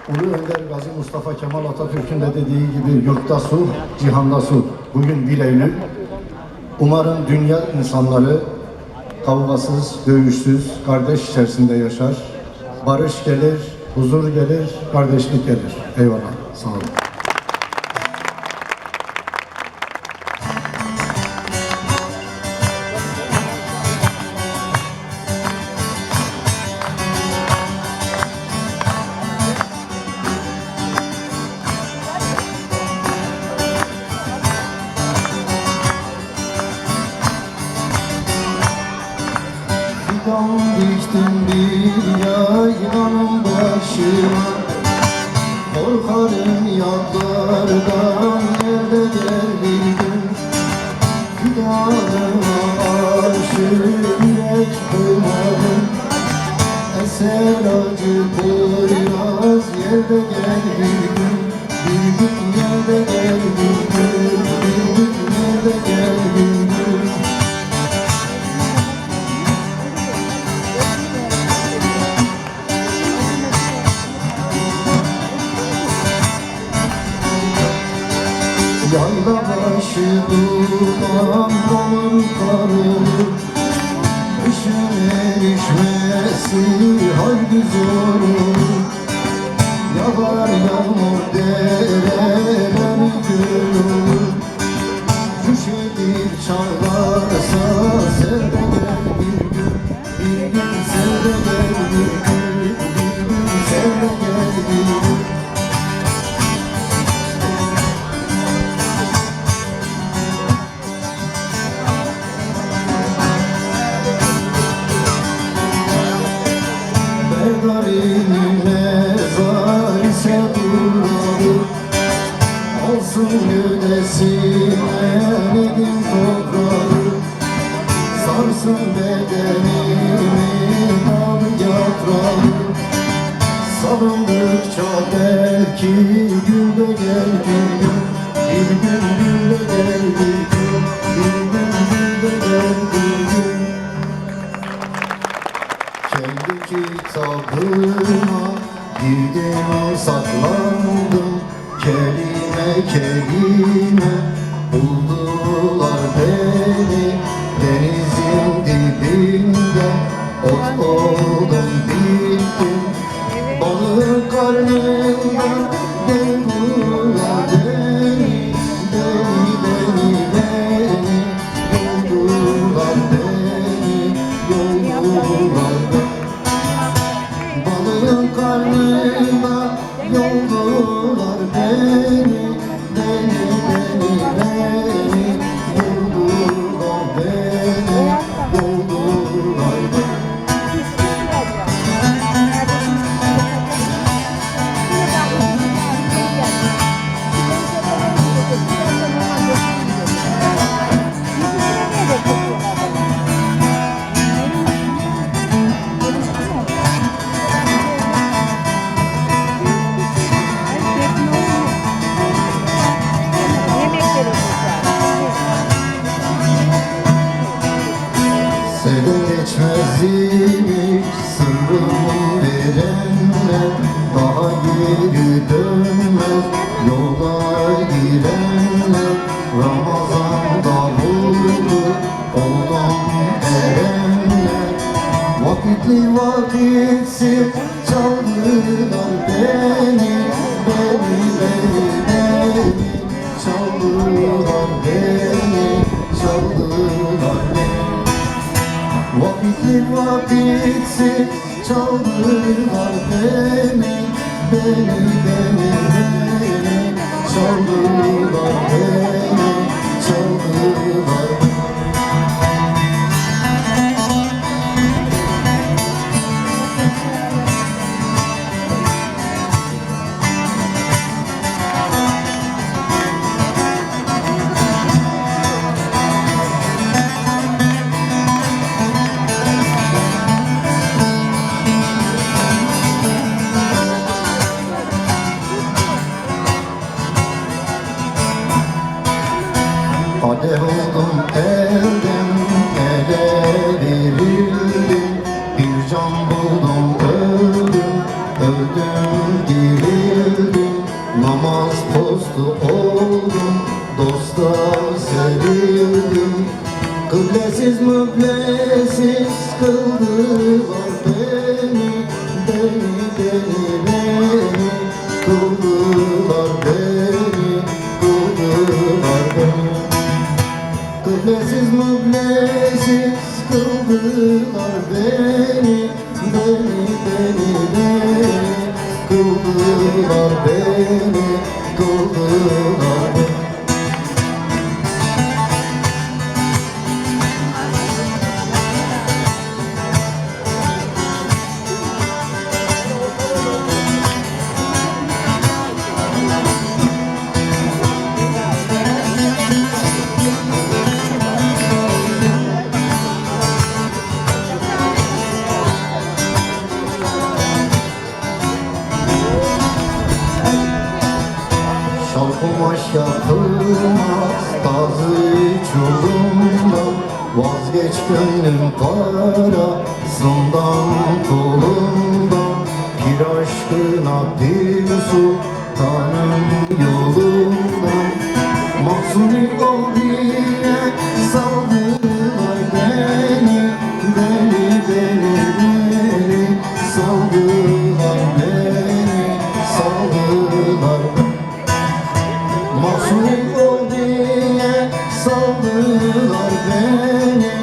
Ulu Önder Gazi Mustafa Kemal Atatürk'ün de dediği gibi yurtta sulh, cihanda sulh. Bugün 1 Eylül. Umarım dünya insanları kavgasız, dövüşsüz, kardeş içerisinde yaşar. Barış gelir, huzur gelir, kardeşlik gelir. Eyvallah. Sağ olun. Fidan diktim bir yaylanın başına, korkarım yağlardan yerde gel bir gün. Fidanıma aşık yürek kırmadım, eser acı biraz yerde gel bir gün. Bir gün yerde gel bir gün, bir gün yerde gel bir gün. Yayla başı duman olur karı, kışın erişmesi haydi zor olur. Yağar yağmur dereler göl olur. Kuş edip çağlarsa sevde gel bir gün, bir gün sevde gel bir gün, bir gün sevde gel bir gün. Berdarini mezar ise durmadı, olsun gövdesine nedim toprağı. Sarsın bedenimi dal yaprağı, salındıkça belki gül de gel bir gün. Bir gün gül de gel bir gün, bir gün gül de gel bir gün. Kendi kitabıma girdim saklandım, kelime kelime buldular beni. Denizin dibinde ot oldum bittim, balık karnında buldular beni. Beni, beni, beni buldular beni, yoldular beni. Balığın karnına yoldular beni, beni, beni, beni, yoldular beni, yoldular beni. Seni geçmezmiş sırrımı verenler, daha geri dönmez yola girenler. Ramazan'da vurdu oldum erenler, vakitli vakitsiz çaldılar beni. Beni, beni, beni çaldılar beni, çaldılar beni. Vakitli vakitsiz çaldılar beni, beni, beni, beni çaldılar beni, çaldılar beni. Kadeh oldum elden ele verildim, bir can buldum öldüm, öldüm dirildim. Kıblesiz müblesiz kıldılar beni, beni kıldılar beni. Kıblesiz müblesiz kıldılar beni, kıldılar beni. Şal kumaş yapılmaz tazı çulumdan, vazgeç gönlüm parasından kolundan. Pir aşkına bir sultanın yolundan, mahzuni ol diye saldılar beni, saldılar beni. Mahzuni ol diye saldılar beni,